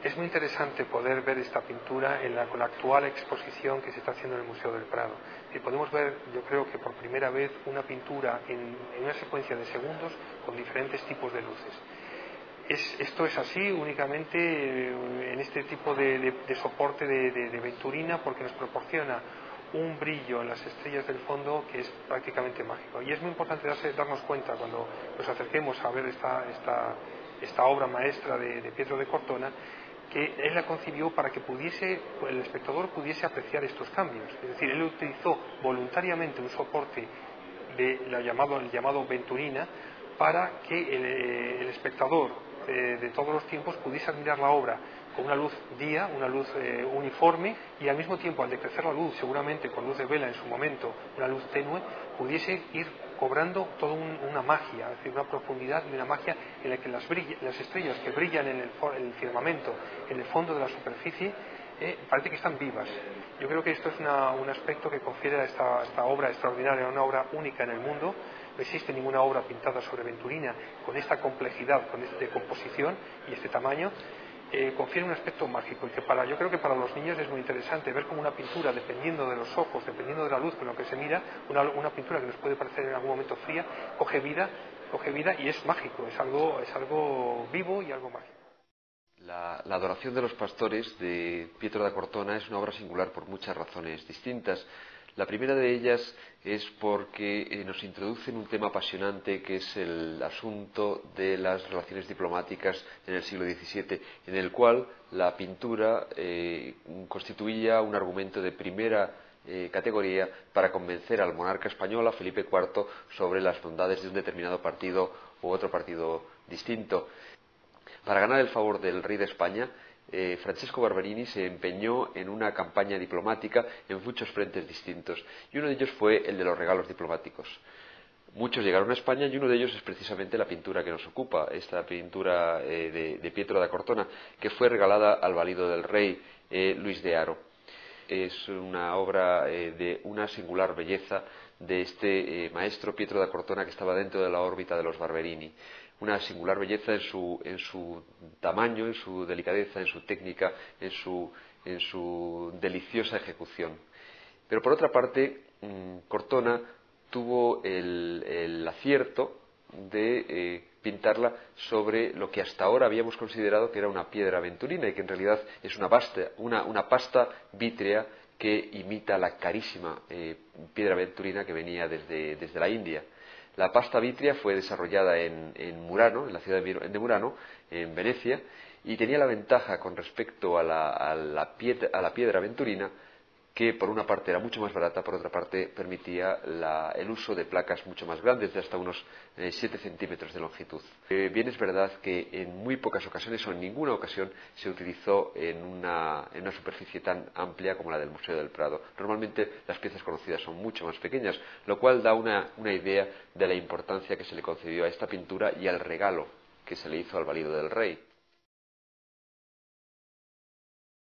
Es muy interesante poder ver esta pintura con la actual exposición que se está haciendo en el Museo del Prado. Y podemos ver, yo creo que por primera vez, una pintura en una secuencia de segundos con diferentes tipos de luces. Esto es así únicamente en este tipo de soporte de Venturina, porque nos proporciona un brillo en las estrellas del fondo que es prácticamente mágico. Y es muy importante darnos cuenta cuando nos acerquemos a ver esta obra maestra de Pietro de Cortona, que él la concibió para que el espectador pudiese apreciar estos cambios. Es decir, él utilizó voluntariamente un soporte el llamado Venturina, para que el espectador de todos los tiempos pudiese admirar la obra con una luz una luz uniforme, y al mismo tiempo, al decrecer la luz, seguramente con luz de vela en su momento, una luz tenue, pudiese ir cobrando toda una magia, es decir, una profundidad y una magia en la que las estrellas que brillan en el firmamento, en el fondo de la superficie, parece que están vivas. Yo creo que esto es un aspecto que confiere a esta obra extraordinaria, una obra única en el mundo. No existe ninguna obra pintada sobre Venturina con esta complejidad, con esta composición y este tamaño. Confiere un aspecto mágico, y que yo creo que para los niños es muy interesante ver cómo una pintura, dependiendo de los ojos, dependiendo de la luz con la que se mira, una pintura que nos puede parecer en algún momento fría, coge vida y es mágico, es algo vivo y algo mágico. La adoración de los pastores de Pietro da Cortona es una obra singular por muchas razones distintas. La primera de ellas es porque nos introduce en un tema apasionante, que es el asunto de las relaciones diplomáticas en el siglo XVII, en el cual la pintura constituía un argumento de primera categoría para convencer al monarca español, a Felipe IV, sobre las bondades de un determinado partido u otro partido distinto. Para ganar el favor del rey de España, Francesco Barberini se empeñó en una campaña diplomática en muchos frentes distintos, y uno de ellos fue el de los regalos diplomáticos. Muchos llegaron a España, y uno de ellos es precisamente la pintura que nos ocupa, esta pintura de Pietro da Cortona, que fue regalada al valido del rey, Luis de Haro. Es una obra de una singular belleza de este maestro Pietro da Cortona, que estaba dentro de la órbita de los Barberini. Una singular belleza en su tamaño, en su delicadeza, en su técnica, en su deliciosa ejecución. Pero por otra parte, Cortona tuvo el acierto de pintarla sobre lo que hasta ahora habíamos considerado que era una piedra venturina, y que en realidad es una pasta vítrea que imita la carísima piedra venturina que venía desde la India. La pasta vítrea fue desarrollada en Murano, en la ciudad de Murano, en Venecia, y tenía la ventaja con respecto a la piedra venturina, que por una parte era mucho más barata, por otra parte permitía el uso de placas mucho más grandes, de hasta unos 7 centímetros de longitud. Bien es verdad que en muy pocas ocasiones, o en ninguna ocasión, se utilizó en una superficie tan amplia como la del Museo del Prado. Normalmente las piezas conocidas son mucho más pequeñas, lo cual da una idea de la importancia que se le concedió a esta pintura y al regalo que se le hizo al valido del rey.